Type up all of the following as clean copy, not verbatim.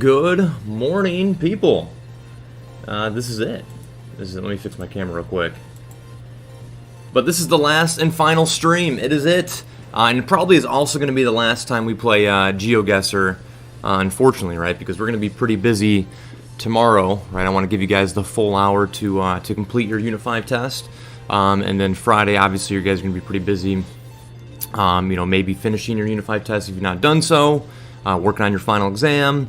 Good morning, people. This is it. Let me fix my camera real quick. But this is the last and final stream. It is it. And it probably is also going to be the last time we play GeoGuessr, unfortunately, right? Because we're going to be pretty busy tomorrow, right? I want to give you guys the full hour to complete your Unit 5 test. And then Friday, obviously, you guys are going to be pretty busy. Maybe finishing your Unit 5 test if you've not done so. Working on your final exam.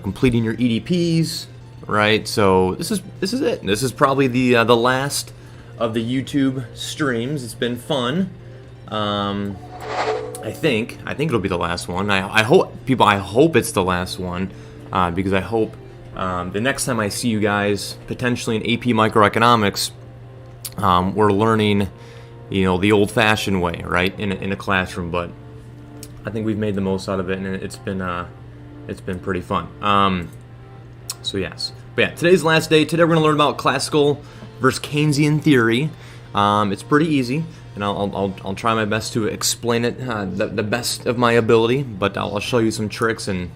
Completing your EDPs, right? So this is it. This is probably the last of the YouTube streams. It's been fun. I think it'll be the last one. I hope it's the last one, because I hope the next time I see you guys, potentially in AP Microeconomics, we're learning, the old-fashioned way, right, in a classroom. But I think we've made the most out of it, and it's been pretty fun. So yes. But yeah, today's the last day. Today we're going to learn about classical versus Keynesian theory. It's pretty easy, and I'll try my best to explain it the best of my ability, but I'll show you some tricks and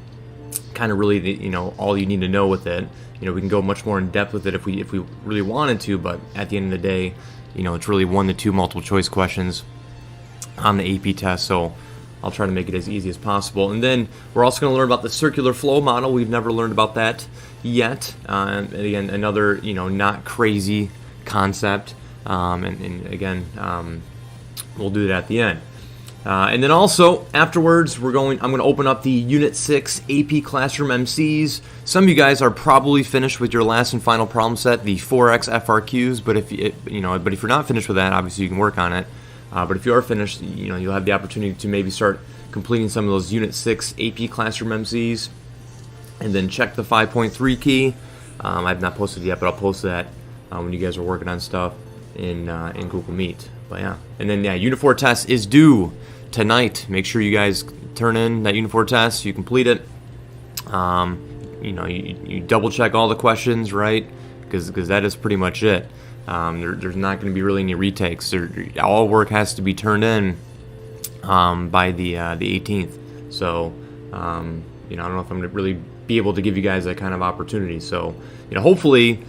kind of really, all you need to know with it. We can go much more in depth with it if we really wanted to, but at the end of the day, it's really 1 to 2 multiple choice questions on the AP test, so I'll try to make it as easy as possible. And then we're also going to learn about the circular flow model. We've never learned about that yet. And again, another, not crazy concept. And again, we'll do that at the end. And then also, afterwards, I'm going to open up the Unit 6 AP Classroom MCs. Some of you guys are probably finished with your last and final problem set, the 4X FRQs. But if you're not finished with that, obviously you can work on it. But if you are finished, you'll have the opportunity to maybe start completing some of those Unit 6 AP Classroom MCs, and then check the 5.3 key. I've not posted it yet, but I'll post that when you guys are working on stuff in Google Meet. But yeah, and then Unit 4 test is due tonight. Make sure you guys turn in that Unit 4 test. You complete it. You double check all the questions, right? Because that is pretty much it. There's not going to be really any retakes. All work has to be turned in by the 18th. So, I don't know if I'm going to really be able to give you guys that kind of opportunity. So, hopefully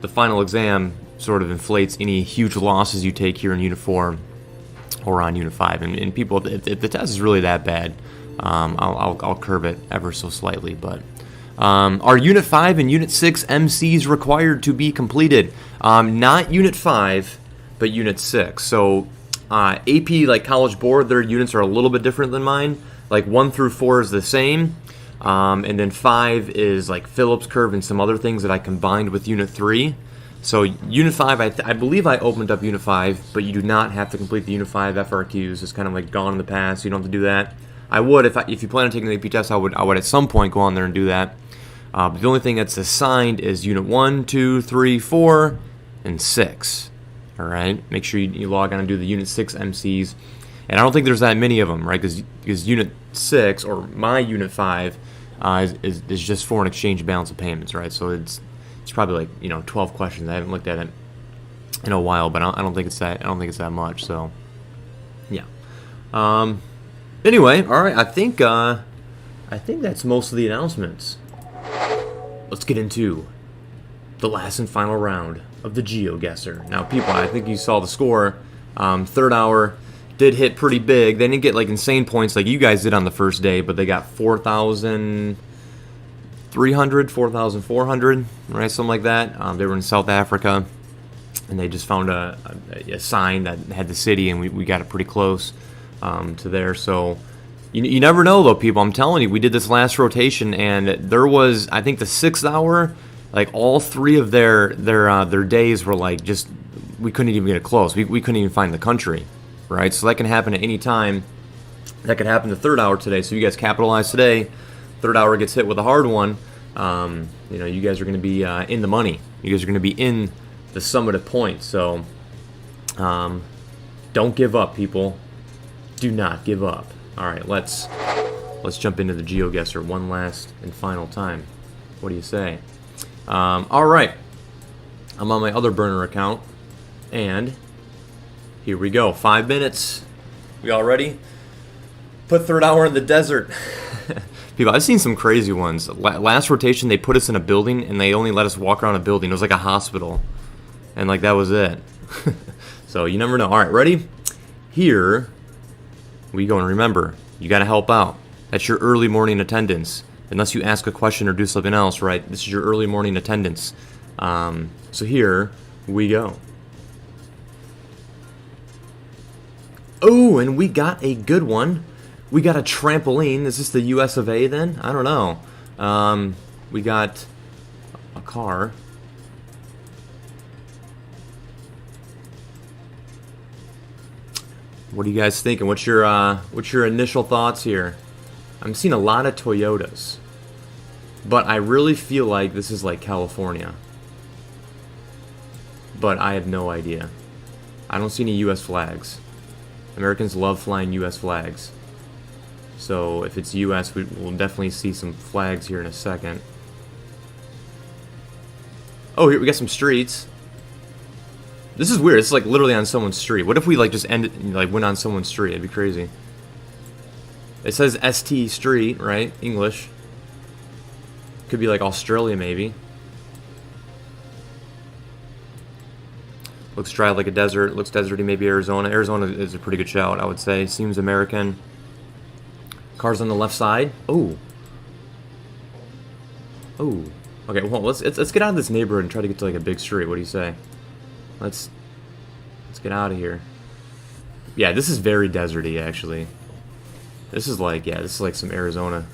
the final exam sort of inflates any huge losses you take here in Unit 4 or on Unit 5. And people, if the test is really that bad, I'll curve it ever so slightly. But are Unit 5 and Unit 6 MCs required to be completed? Not Unit 5, but Unit 6. So AP, like College Board, their units are a little bit different than mine. Like 1 through 4 is the same. And then 5 is like Phillips curve and some other things that I combined with Unit 3. So Unit 5, I believe I opened up Unit 5, but you do not have to complete the Unit 5 FRQs. It's kind of like gone in the past. You don't have to do that. I would, if you plan on taking the AP test, I would at some point go on there and do that. But the only thing that's assigned is Unit 1, 2, 3, 4, and 6. All right? Make sure you log on and do the Unit 6 MCs. And I don't think there's that many of them, right? Because Unit 6, or my Unit 5, is just foreign exchange balance of payments, right? So it's probably like 12 questions. I haven't looked at it in a while, but I don't think it's that much. So yeah. Anyway, all right. I think that's most of the announcements. Let's get into the last and final round of the GeoGuessr. Now, people, I think you saw the score. Third hour did hit pretty big. They didn't get like insane points like you guys did on the first day, but they got 4,300, 4,400, right? Something like that. They were in South Africa, and they just found a sign that had the city, and we got it pretty close to there. So you never know, though, people. I'm telling you, we did this last rotation, and there was, I think, the 6th hour, like all 3 of their days were like just, we couldn't even get it close. We couldn't even find the country, right? So that can happen at any time. That could happen the 3rd hour today. So you guys capitalize today. 3rd hour gets hit with a hard one. You guys are going to be in the money. You guys are going to be in the summative points. So don't give up, people. Do not give up. All right, let's jump into the GeoGuessr one last and final time. What do you say? All right, I'm on my other burner account, and here we go. 5 minutes. We all ready? Put 3rd hour in the desert. People, I've seen some crazy ones. Last rotation, they put us in a building, and they only let us walk around a building. It was like a hospital, and like that was it. So you never know. All right, ready? Here we go. And remember, you got to help out. That's your early morning attendance. Unless you ask a question or do something else, right? This is your early morning attendance. So here we go. Oh, and we got a good one. We got a trampoline. Is this the US of A then? I don't know. We got a car. What are you guys thinking? What's your initial thoughts here? I'm seeing a lot of Toyotas, but I really feel like this is like California. But I have no idea. I don't see any US flags. Americans love flying US flags. So if it's US, we'll definitely see some flags here in a second. Oh, here we got some streets. This is weird. It's like literally on someone's street. What if we like just went on someone's street? It'd be crazy. It says ST Street, right? English. Could be like Australia, maybe. Looks dry like a desert. Looks deserty, maybe Arizona. Arizona is a pretty good shout, I would say. Seems American. Cars on the left side. Oh. Oh. Okay, well, let's get out of this neighborhood and try to get to like a big street. What do you say? Let's get out of here. Yeah, this is very deserty, actually. This is like some Arizona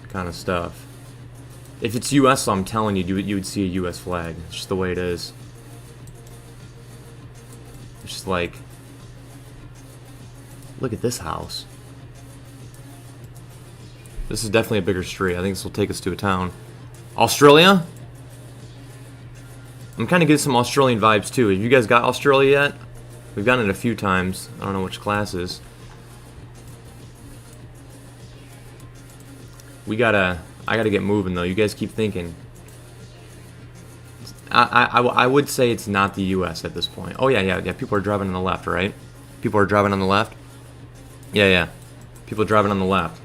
kind of stuff. If it's U.S., I'm telling you, you would see a U.S. flag. It's just the way it is. It's just like, look at this house. This is definitely a bigger street. I think this will take us to a town. Australia? I'm kind of getting some Australian vibes too. Have you guys got Australia yet? We've gotten it a few times. I don't know which classes. I gotta get moving though. You guys keep thinking. I would say it's not the U.S. at this point. Oh yeah. People are driving on the left, right? People are driving on the left. Yeah. People are driving on the left.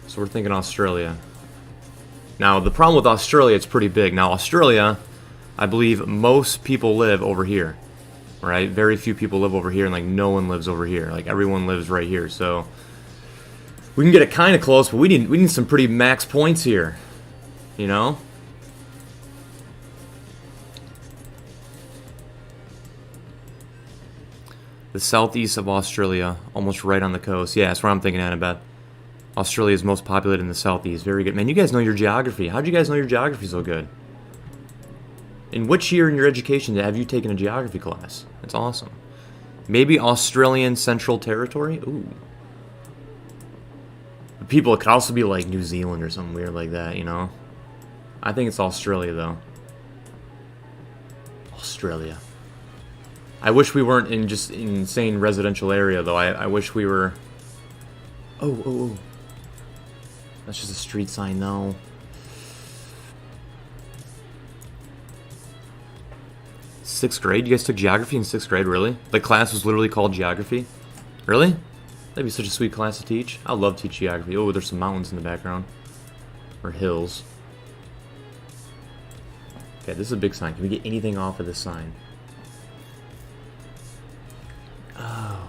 So we're thinking Australia. Now, the problem with Australia, it's pretty big. Now, Australia, I believe most people live over here, right? Very few people live over here, and like no one lives over here. Like everyone lives right here, so we can get it kind of close, but we need some pretty max points here, you know. The southeast of Australia, almost right on the coast. Yeah, that's what I'm thinking, Annabeth. Australia is most populated in the southeast. Very good. Man, you guys know your geography. How'd you guys know your geography so good? In which year in your education have you taken a geography class? That's awesome. Maybe Australian Central Territory? Ooh. People, it could also be like New Zealand or something weird like that, you know? I think it's Australia, though. Australia. I wish we weren't in just an insane residential area, though. I wish we were... Oh. That's just a street sign, though. Sixth grade? You guys took geography in sixth grade, really? The class was literally called geography? Really? That'd be such a sweet class to teach. I love teach geography. Oh, there's some mountains in the background. Or hills. Okay, this is a big sign. Can we get anything off of this sign? Oh.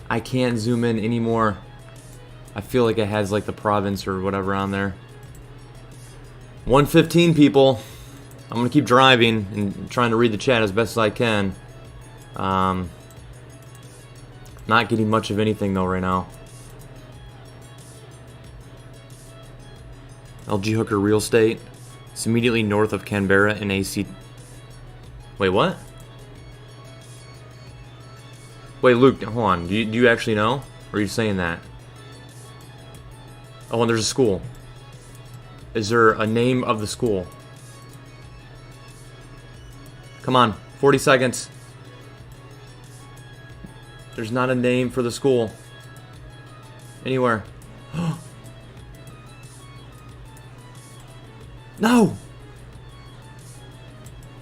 I can't zoom in anymore. I feel like it has like the province or whatever on there. 1:15, people. I'm gonna keep driving and trying to read the chat as best as I can. Not getting much of anything though right now. LG Hooker Real Estate. It's immediately north of Canberra in AC. Wait, what? Wait, Luke, hold on. Do you actually know? Or are you saying that? Oh, and there's a school. Is there a name of the school? Come on, 40 seconds. There's not a name for the school. Anywhere. No!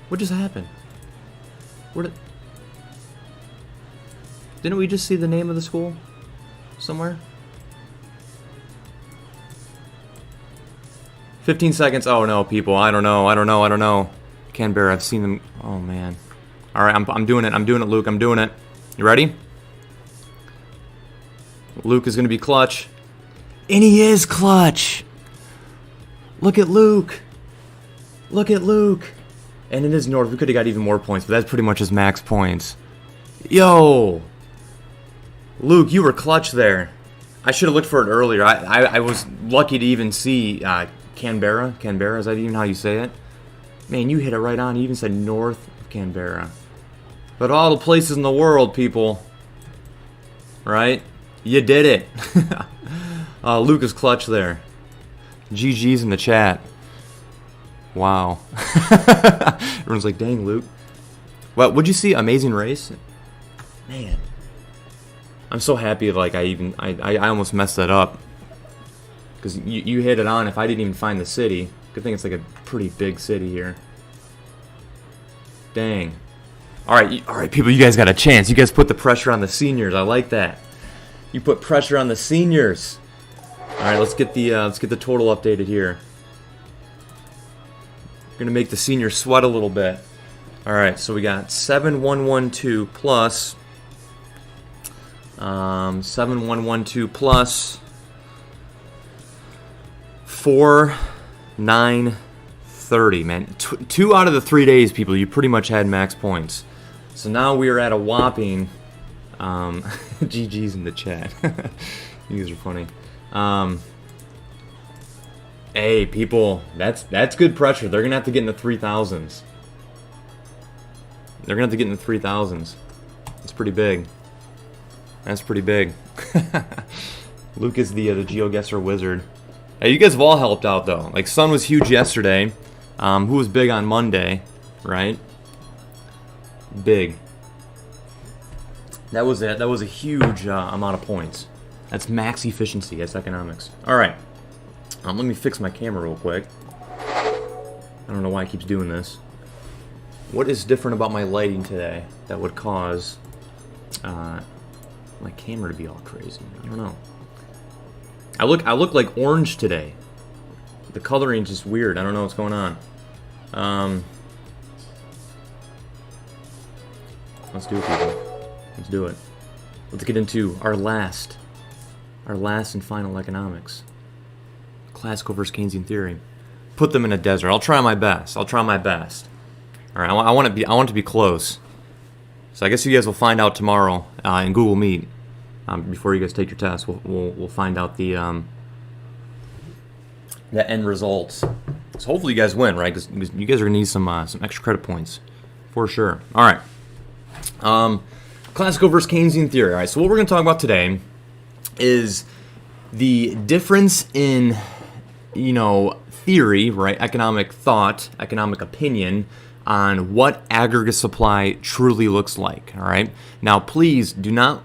What just happened? Didn't we just see the name of the school? Somewhere? 15 seconds. Oh no, people. I don't know. Canberra, I've seen them. Oh man. Alright, I'm doing it. Luke. I'm doing it. You ready? Luke is going to be clutch. And he is clutch! Look at Luke! And it is north. We could have got even more points, but that's pretty much his max points. Yo! Luke, you were clutch there. I should have looked for it earlier. I was lucky to even see Canberra. Canberra, is that even how you say it? Man, you hit it right on. You even said north of Canberra. But all the places in the world, people. Right? You did it. Luke is clutch there. GG's in the chat. Wow. Everyone's like, dang, Luke. Well, would you see Amazing Race? Man. I'm so happy, like, I almost messed that up. Because you hit it on if I didn't even find the city. Good thing it's like a pretty big city here. Dang. Alright, people, you guys got a chance. You guys put the pressure on the seniors. I like that. You put pressure on the seniors. Alright, let's get the total updated here. We're gonna make the seniors sweat a little bit. Alright, so we got 7112 plus 7112 plus 4930, man. 2 out of the 3 days, people, you pretty much had max points. So now we are at a whopping GG's in the chat. You guys are funny. Hey, people, that's good pressure. They're gonna have to get in the 3,000s. They're gonna have to get in the 3,000s. That's pretty big. That's pretty big. Luke is the GeoGuessr wizard. Hey, you guys have all helped out though. Like Sun was huge yesterday. Who was big on Monday, right? Big. That was it. That was a huge amount of points. That's max efficiency. That's economics. All right. Let me fix my camera real quick. I don't know why it keeps doing this. What is different about my lighting today that would cause my camera to be all crazy? I don't know. I look like orange today. The coloring's just weird. I don't know what's going on. Let's do it, people. Let's do it. Let's get into our last and final economics. Classical versus Keynesian theory. Put them in a desert. I'll try my best. All right, I want it to be close. So I guess you guys will find out tomorrow in Google Meet. Before you guys take your test, we'll find out the end results. So hopefully you guys win, right? Because you guys are gonna need some extra credit points for sure. All right. Classical versus Keynesian theory. All right. So what we're gonna talk about today is the difference in, theory, right? Economic thought, economic opinion on what aggregate supply truly looks like. All right. Now, please do not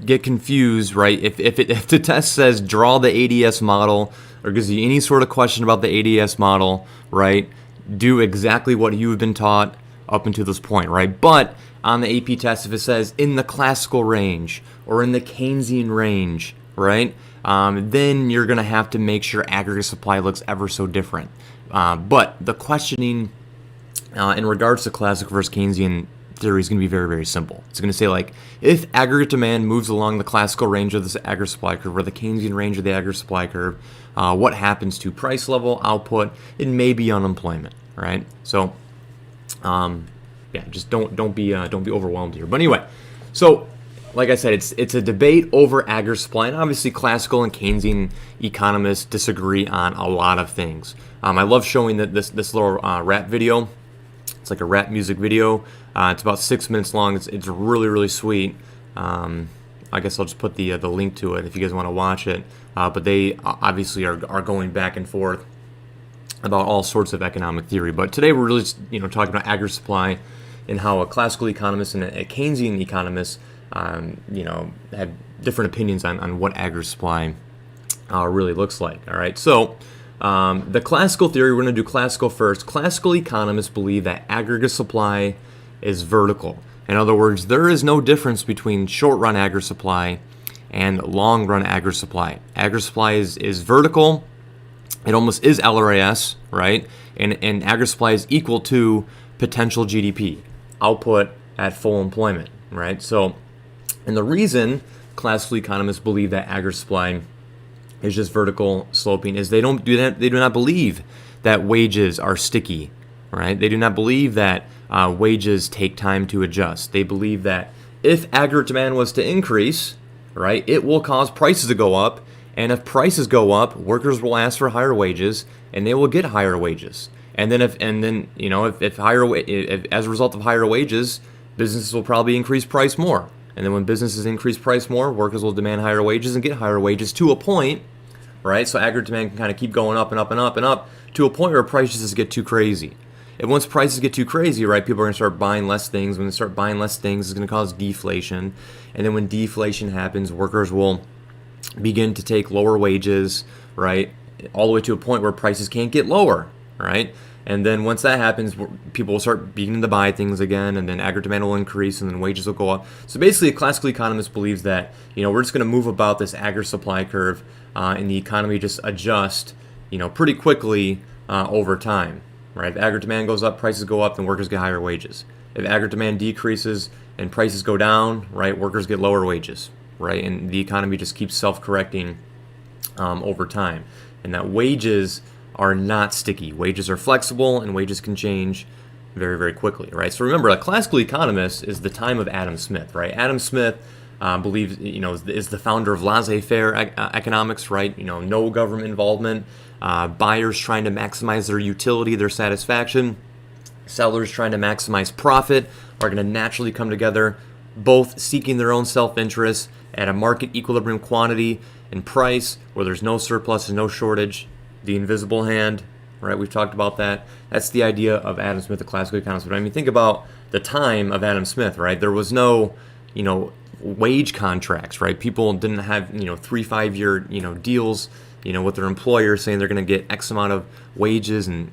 get confused, right? If the test says draw the ADS model or gives you any sort of question about the ADS model, right? Do exactly what you've been taught up until this point, right? But on the AP test, if it says in the classical range or in the Keynesian range, right? Then you're going to have to make sure aggregate supply looks ever so different. But the questioning in regards to classical versus Keynesian theory is going to be very, very simple. It's going to say, like, if aggregate demand moves along the classical range of this aggregate supply curve or the Keynesian range of the aggregate supply curve, what happens to price level, output, and maybe unemployment, right? So, just don't be overwhelmed here. But anyway, so like I said, it's a debate over aggregate supply, and obviously classical and Keynesian economists disagree on a lot of things. I love showing this little rap video. It's like a rap music video. It's about 6 minutes long. It's really, really sweet. I guess I'll just put the link to it if you guys want to watch it. But they obviously are going back and forth about all sorts of economic theory. But today we're really just, talking about aggregate supply and how a classical economist and a Keynesian economist have different opinions on what aggregate supply really looks like. All right, so the classical theory, we're going to do classical first. Classical economists believe that aggregate supply is vertical. In other words, there is no difference between short-run aggregate supply and long-run aggregate supply. Aggregate supply is vertical. It almost is LRAS, right? And aggregate supply is equal to potential GDP, output at full employment, right? So, and the reason classical economists believe that aggregate supply is just vertical sloping is they do not believe that wages are sticky, right? They do not believe that wages take time to adjust. They believe that if aggregate demand was to increase, right, it will cause prices to go up, and if prices go up, workers will ask for higher wages, and they will get higher wages. And then if as a result of higher wages, businesses will probably increase price more. And then when businesses increase price more, workers will demand higher wages and get higher wages to a point, right? So aggregate demand can kind of keep going up and up and up and up to a point where prices just get too crazy. And once prices get too crazy, right, people are going to start buying less things. When they start buying less things, it's going to cause deflation. And then when deflation happens, workers will begin to take lower wages, right, all the way to a point where prices can't get lower, right? And then once that happens, people will start beginning to buy things again, and then aggregate demand will increase, and then wages will go up. So basically, a classical economist believes that, we're just going to move about this aggregate supply curve, and the economy just adjust, pretty quickly over time, right? If aggregate demand goes up, prices go up, then workers get higher wages. If aggregate demand decreases and prices go down, right, workers get lower wages, right? And the economy just keeps self-correcting over time. And that wages are not sticky. Wages are flexible, and wages can change very, very quickly, right? So remember, a classical economist is the time of Adam Smith, right? Adam Smith believes, is the founder of laissez-faire economics, right? No government involvement, buyers trying to maximize their utility, their satisfaction, sellers trying to maximize profit are going to naturally come together, both seeking their own self-interest at a market equilibrium quantity and price where there's no surplus and no shortage. The invisible hand, right? We've talked about that. That's the idea of Adam Smith, the classical economist. But I mean, think about the time of Adam Smith, right? There was no, wage contracts, right? People didn't have, 3-5 year, deals, with their employer saying they're going to get X amount of wages and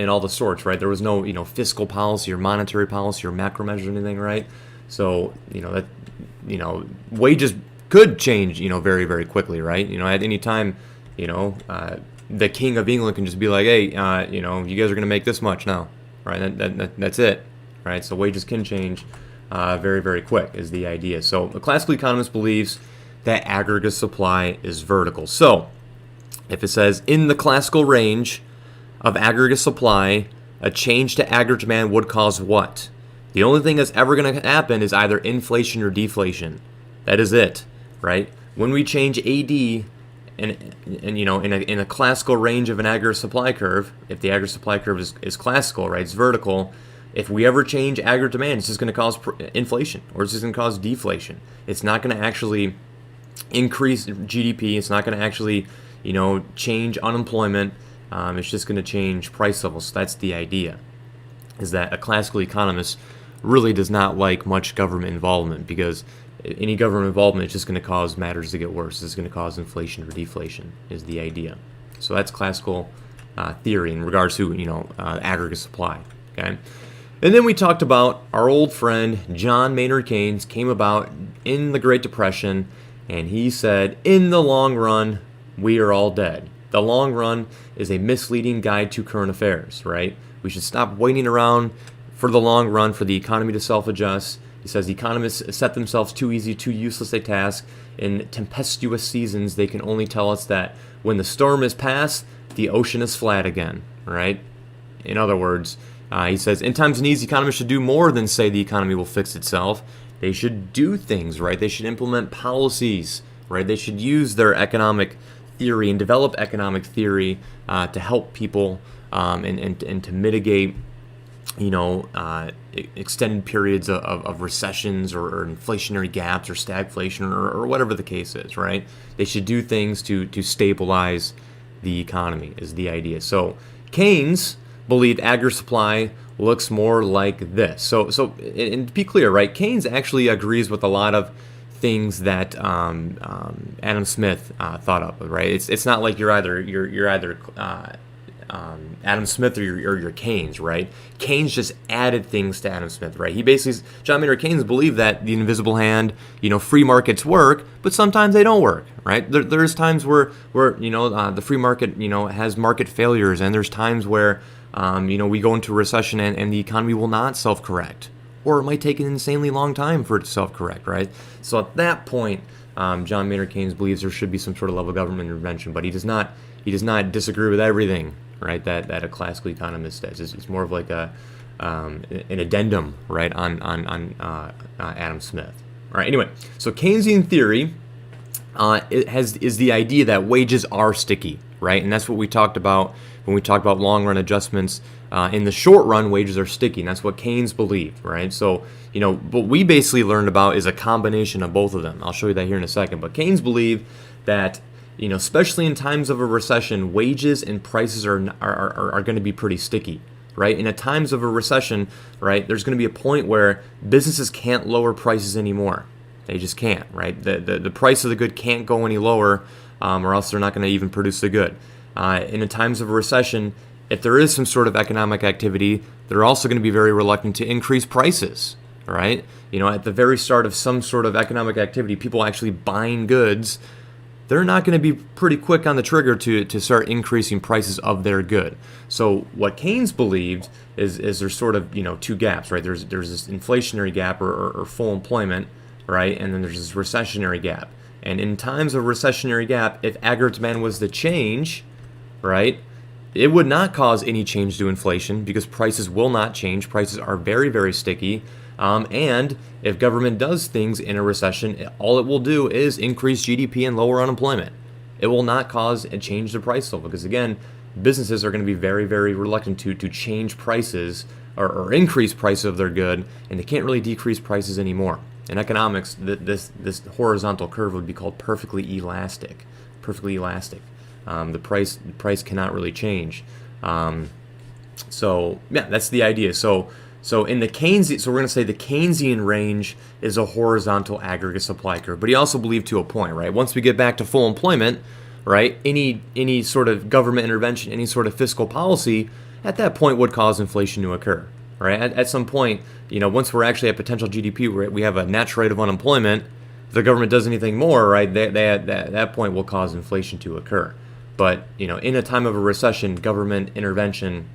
all the sorts, right? There was no, fiscal policy or monetary policy or macro measures or anything, right? So, wages could change, very, very quickly, right? At any time, the King of England can just be like, hey, you guys are going to make this much now, right? That's it, right? So wages can change very, very quick is the idea. So a classical economist believes that aggregate supply is vertical. So if it says in the classical range of aggregate supply, a change to aggregate demand would cause what? The only thing that's ever going to happen is either inflation or deflation. That is it, right? When we change AD and in a classical range of an aggregate supply curve, if the aggregate supply curve is classical, right, it's vertical. If we ever change aggregate demand, it's just going to cause inflation, or it's just going to cause deflation. It's not going to actually increase GDP. It's not going to actually, change unemployment. It's just going to change price levels. So that's the idea, is that a classical economist really does not like much government involvement, because any government involvement is just going to cause matters to get worse. It's going to cause inflation or deflation is the idea. So that's classical theory in regards to, aggregate supply. Okay. And then we talked about our old friend John Maynard Keynes came about in the Great Depression, and he said, in the long run, we are all dead. The long run is a misleading guide to current affairs, right? We should stop waiting around for the long run for the economy to self-adjust. He says economists set themselves too easy, too useless a task. In tempestuous seasons, they can only tell us that when the storm is past, the ocean is flat again, right? In other words, he says, in times of need, economists should do more than say the economy will fix itself. They should do things, right? They should implement policies, right? They should use their economic theory and develop economic theory to help people and to mitigate, extended periods of recessions or inflationary gaps or stagflation or whatever the case is, right? They should do things to stabilize the economy is the idea. So Keynes believed aggregate supply looks more like this. So and to be clear, right, Keynes actually agrees with a lot of things that Adam Smith thought up, right? It's not like you're either Adam Smith or you're Keynes, right? Keynes just added things to Adam Smith, right? He basically, John Maynard Keynes believed that the invisible hand, free markets work, but sometimes they don't work, right? There's times where the free market, has market failures, and there's times where we go into a recession and the economy will not self-correct, or it might take an insanely long time for it to self-correct, right? So at that point, John Maynard Keynes believes there should be some sort of level of government intervention, but he does not disagree with everything, right, that a classical economist does. It's more of like an addendum, right, on Adam Smith. All right, anyway, so Keynesian theory is the idea that wages are sticky, right? And that's what we talked about when we talked about long-run adjustments. In the short run, wages are sticky, and that's what Keynes believed, right? So, what we basically learned about is a combination of both of them. I'll show you that here in a second. But Keynes believed that, especially in times of a recession, wages and prices are going to be pretty sticky, right? And at times of a recession, right, there's going to be a point where businesses can't lower prices anymore. They just can't, right? The price of the good can't go any lower, or else they're not going to even produce the good. In times of a recession, if there is some sort of economic activity, they're also going to be very reluctant to increase prices, right? At the very start of some sort of economic activity, people actually buying goods, they're not going to be pretty quick on the trigger to start increasing prices of their good. So what Keynes believed is there's sort of, two gaps, right? There's this inflationary gap or full employment, right? And then there's this recessionary gap. And in times of recessionary gap, if aggregate demand was to change, right, it would not cause any change to inflation because prices will not change. Prices are very, very sticky. And if government does things in a recession, all it will do is increase GDP and lower unemployment. It will not cause a change to price level because, again, businesses are going to be very, very reluctant to change prices or increase prices of their good, and they can't really decrease prices anymore. In economics, this horizontal curve would be called perfectly elastic. Perfectly elastic. The price cannot really change. So yeah, that's the idea. So in the Keynesian, so we're going to say the Keynesian range is a horizontal aggregate supply curve. But he also believed to a point, right? Once we get back to full employment, right? Any sort of government intervention, any sort of fiscal policy, at that point would cause inflation to occur, right? At some point, once we're actually at potential GDP, we have a natural rate of unemployment. If the government does anything more, right? That point will cause inflation to occur. But in a time of a recession, government intervention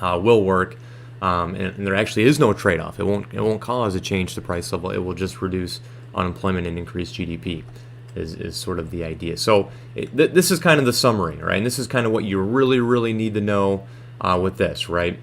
will work. and there actually is no trade-off. It won't cause a change to price level. It will just reduce unemployment and increase GDP. Is sort of the idea. So this is kind of the summary, right? And this is kind of what you really need to know with this, right?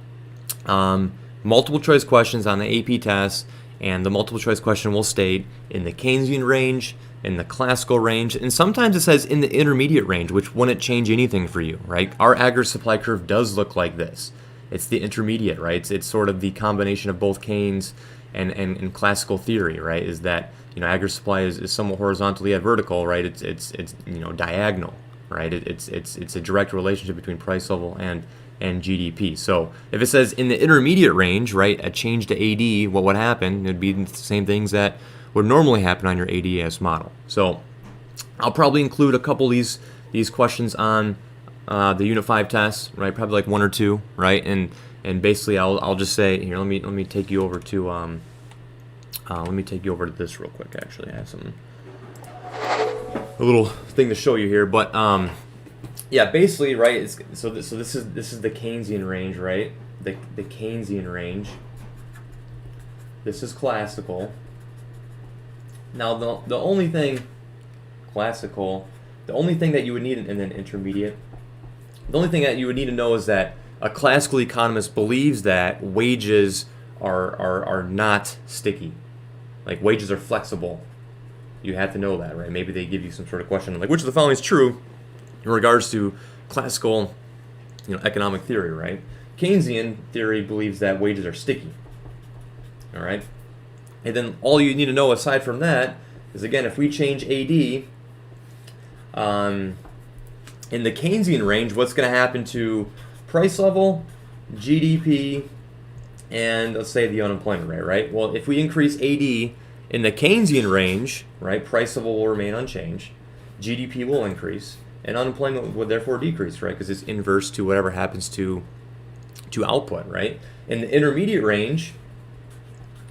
Multiple choice questions on the AP test, and the multiple choice question will state in the Keynesian range, in the classical range, and sometimes it says in the intermediate range, which wouldn't change anything for you, right? Our aggregate supply curve does look like this. It's the intermediate, right? It's sort of the combination of both Keynes and classical theory, right? Is that aggregate supply is somewhat horizontally yet vertical, right? It's diagonal, right? It's a direct relationship between price level and GDP. So if it says in the intermediate range, right, a change to AD, what would happen? It'd be the same things that would normally happen on your ADAS model. So I'll probably include a couple of these questions on the Unit 5 test, right? Probably like one or two, right? And basically I'll just say here. Let me take you over to this real quick. Actually, I have a little thing to show you here, but yeah, basically, right. So this is the Keynesian range, right? The Keynesian range. This is classical. Now the only thing classical, the only thing that you would need, and then intermediate. The only thing that you would need to know is that a classical economist believes that wages are not sticky. Like wages are flexible. You have to know that, right? Maybe they give you some sort of question like which of the following is true in regards to classical, economic theory, right? Keynesian theory believes that wages are sticky. All right? And then all you need to know aside from that is, again, if we change AD in the Keynesian range, what's going to happen to price level, GDP, and let's say the unemployment rate, right? Well, if we increase AD in the Keynesian range, right, price level will remain unchanged, GDP will increase, and unemployment would therefore decrease, right? Because it's inverse to whatever happens to output, right? In the intermediate range,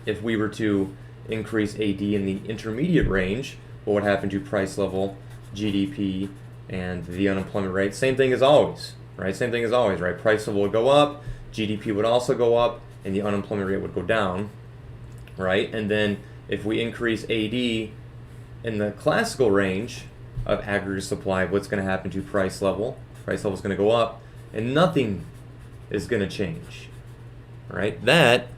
if we were to increase AD in the intermediate range, what would happen to price level, GDP, and the unemployment rate? Same thing as always, right? Same thing as always, right? Price level would go up, GDP would also go up, and the unemployment rate would go down, right? And then if we increase AD in the classical range of aggregate supply, what's going to happen to price level? Price level is going to go up, and nothing is going to change, right? That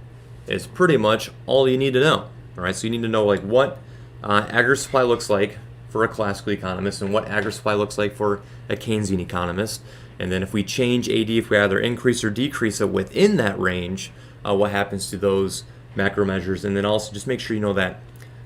is pretty much all you need to know, all right? So you need to know like what aggregate supply looks like for a classical economist and what aggregate supply looks like for a Keynesian economist. And then if we change AD, if we either increase or decrease it within that range, what happens to those macro measures. And then also just make sure you know that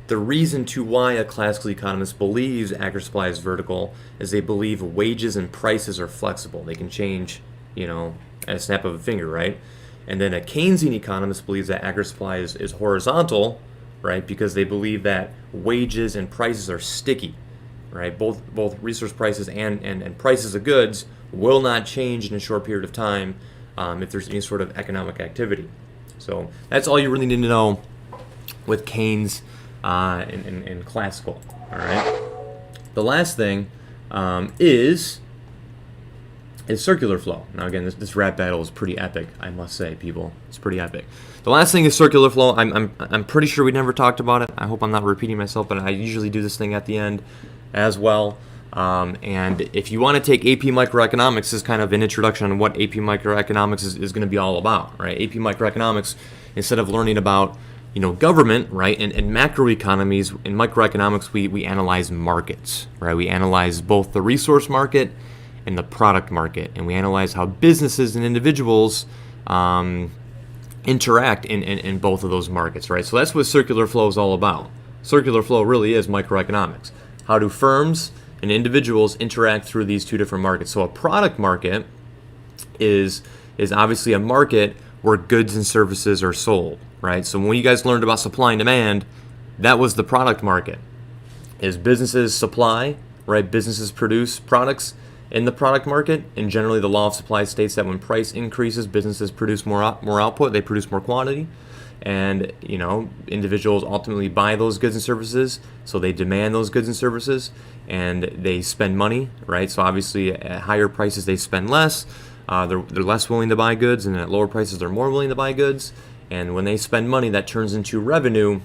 the reason to why a classical economist believes aggregate supply is vertical is they believe wages and prices are flexible. They can change, at a snap of a finger, right? And then a Keynesian economist believes that aggregate supply is horizontal, right? Because they believe that wages and prices are sticky, right? Both resource prices and prices of goods will not change in a short period of time if there's any sort of economic activity. So that's all you really need to know with Keynes and classical. All right. The last thing is circular flow. Now again, this rap battle is pretty epic, I must say, people. It's pretty epic. The last thing is circular flow. I'm pretty sure we never talked about it. I hope I'm not repeating myself, but I usually do this thing at the end as well. And if you want to take AP microeconomics, this is kind of an introduction on what AP microeconomics is going to be all about, right? AP microeconomics, instead of learning about government, right, and macroeconomies, in microeconomics we analyze markets, right? We analyze both the resource market and the product market, and we analyze how businesses and individuals interact in both of those markets, right? So that's what circular flow is all about. Circular flow really is microeconomics. How do firms and individuals interact through these two different markets? So a product market is obviously a market where goods and services are sold, right? So when you guys learned about supply and demand, that was the product market. Is businesses supply, right? Businesses produce products in the product market, and generally the law of supply states that when price increases, businesses produce more output, they produce more quantity, and individuals ultimately buy those goods and services, so they demand those goods and services, and they spend money, right? So obviously at higher prices they spend less, they're less willing to buy goods, and at lower prices they're more willing to buy goods. And when they spend money, that turns into revenue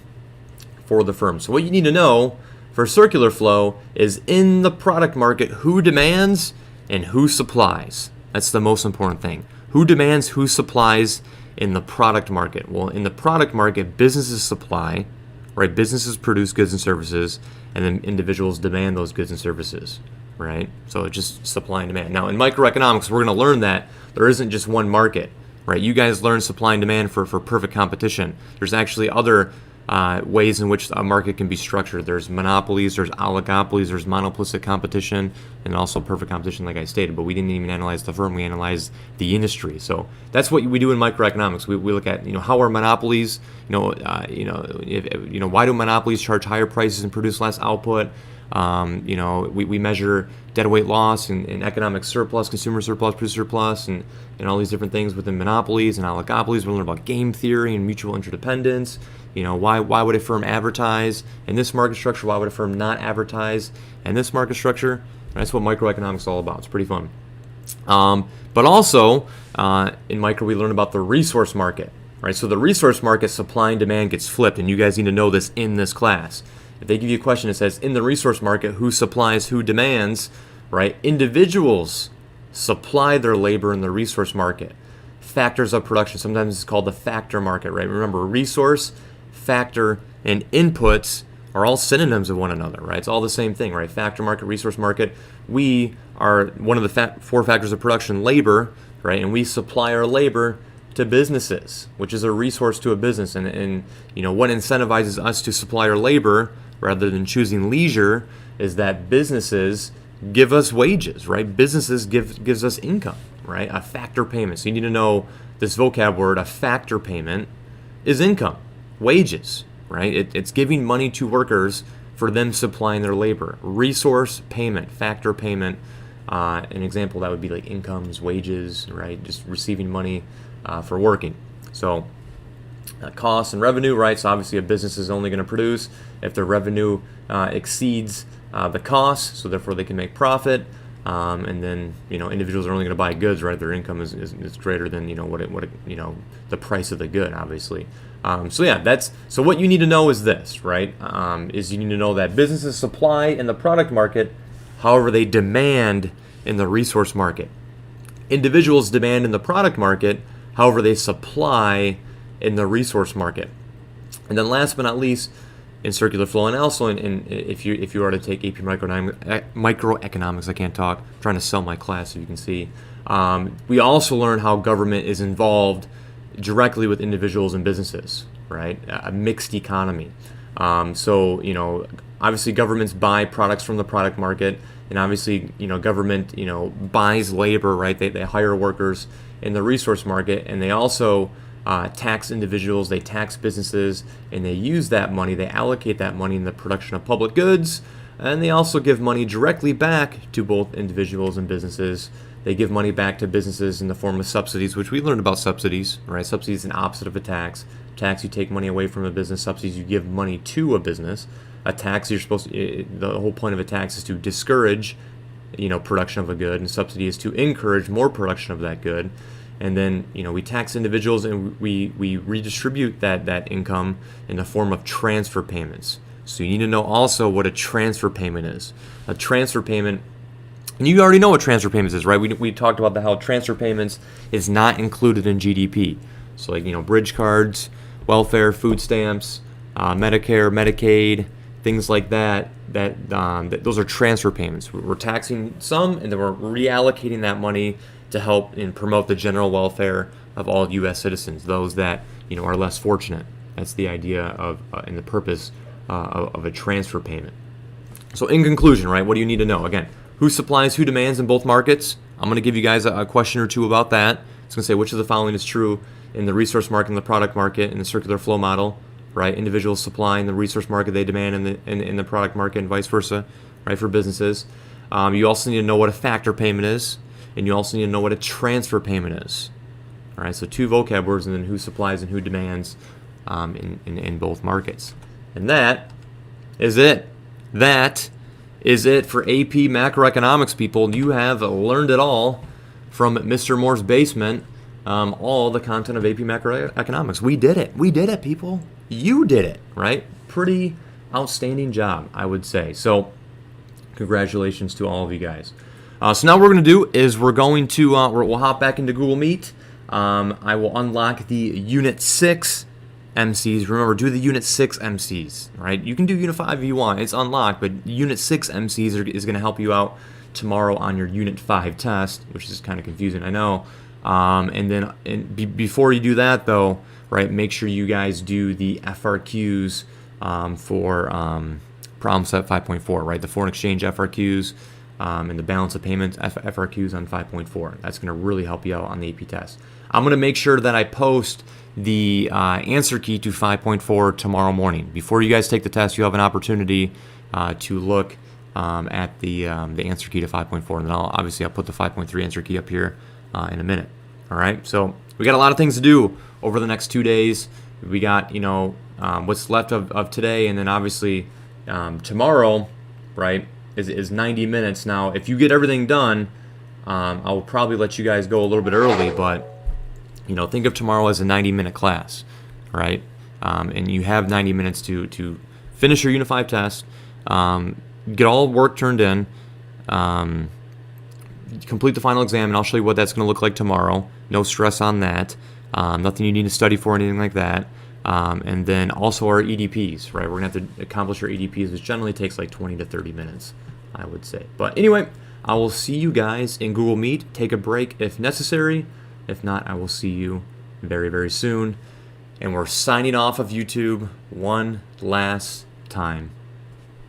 for the firm. So what you need to know for circular flow is in the product market, who demands and who supplies. That's the most important thing. Who demands, who supplies in the product market? Well, in the product market, businesses supply, right? Businesses produce goods and services, and then individuals demand those goods and services, right? So it's just supply and demand. Now, in microeconomics, we're going to learn that there isn't just one market, right? You guys learn supply and demand for perfect competition. There's actually other ways in which a market can be structured. There's monopolies, there's oligopolies, there's monopolistic competition, and also perfect competition, like I stated. But we didn't even analyze the firm; we analyzed the industry. So that's what we do in microeconomics. We look at how are monopolies, why do monopolies charge higher prices and produce less output? We measure deadweight loss and economic surplus, consumer surplus, producer surplus, and all these different things within monopolies and oligopolies. We learn about game theory and mutual interdependence. Why would a firm advertise in this market structure? Why would a firm not advertise in this market structure? That's what microeconomics is all about. It's pretty fun. But also, in micro, we learn about the resource market, right? So the resource market, supply and demand gets flipped, and you guys need to know this in this class. If they give you a question that says, in the resource market, who supplies, who demands, right? Individuals supply their labor in the resource market. Factors of production, sometimes it's called the factor market, right? Remember, resource, factor, and inputs are all synonyms of one another, right? It's all the same thing, right? Factor market, resource market. We are one of the four factors of production, labor, right? And we supply our labor to businesses, which is a resource to a business. And what incentivizes us to supply our labor rather than choosing leisure is that businesses give us wages, right? Businesses gives us income, right? A factor payment. So you need to know this vocab word. A factor payment is income, wages, right? It's giving money to workers for them supplying their labor. Resource payment, factor payment. An example that would be like incomes, wages, right? Just receiving money for working. So costs and revenue, right? So obviously a business is only going to produce if their revenue exceeds the costs, so therefore they can make profit. And then individuals are only going to buy goods, right? Their income is greater than the price of the good, obviously. So what you need to know is this, right? Is you need to know that businesses supply in the product market, however they demand in the resource market. Individuals demand in the product market, however they supply in the resource market. And then last but not least, in circular flow, and also if you are to take AP microeconomics, I can't talk, I'm trying to sell my class so you can see. We also learn how government is involved directly with individuals and businesses, right? A mixed economy. Obviously governments buy products from the product market, and obviously government buys labor, right? They hire workers in the resource market, and they also tax individuals, they tax businesses, and they use that money, they allocate that money in the production of public goods, and they also give money directly back to both individuals and businesses. They give money back to businesses in the form of subsidies, which we learned about subsidies, right? Subsidies is an opposite of a tax. Tax, you take money away from a business. Subsidies, you give money to a business. A tax, the whole point of a tax is to discourage, production of a good, and subsidy is to encourage more production of that good. And then, we tax individuals, and we redistribute that income in the form of transfer payments. So you need to know also what a transfer payment is. A transfer payment, and you already know what transfer payments is, right? We talked about how transfer payments is not included in GDP. So bridge cards, welfare, food stamps, Medicare, Medicaid, things like that. Those are transfer payments. We're taxing some, and then we're reallocating that money to help and promote the general welfare of all U.S. citizens, those that are less fortunate. That's the idea of and the purpose of a transfer payment. So in conclusion, right, what do you need to know? Again, who supplies, who demands in both markets? I'm going to give you guys a question or two about that. It's going to say which of the following is true in the resource market and the product market in the circular flow model, right? Individuals supply in the resource market, they demand in the product market, and vice versa, right, for businesses. You also need to know what a factor payment is, and you also need to know what a transfer payment is. All right, so two vocab words, and then who supplies and who demands in both markets. And that is it. That is it for AP macroeconomics, people. You have learned it all from Mr. Moore's basement all the content of AP Macroeconomics. We did it. We did it, people. You did it, right? Pretty outstanding job, I would say. So congratulations to all of you guys. So now what we're going to do is we're going to, we'll hop back into Google Meet. I will unlock the Unit 6 MCs. Remember, do the Unit 6 MCs, right? You can do Unit 5 if you want. It's unlocked, but Unit 6 MCs is going to help you out tomorrow on your Unit 5 test, which is kind of confusing, I know. And then before you do that, though, right, make sure you guys do the FRQs for problem set 5.4, right? The foreign exchange FRQs and the balance of payments FRQs on 5.4. That's going to really help you out on the AP test. I'm going to make sure that I post the answer key to 5.4 tomorrow morning. Before you guys take the test, you have an opportunity to look at the answer key to 5.4, and then I'll put the 5.3 answer key up here in a minute. All right, so we got a lot of things to do over the next 2 days. We got, what's left of today, and then obviously tomorrow, right, is 90 minutes. Now, if you get everything done, I will probably let you guys go a little bit early, but think of tomorrow as a 90-minute class, right? And you have 90 minutes to finish your Unit 5 test, get all work turned in, complete the final exam, and I'll show you what that's going to look like tomorrow. No stress on that. Nothing you need to study for, anything like that. And then also our EDPs, right? We're going to have to accomplish our EDPs, which generally takes like 20 to 30 minutes, I would say. But anyway, I will see you guys in Google Meet. Take a break if necessary. If not, I will see you very, very soon. And we're signing off of YouTube one last time.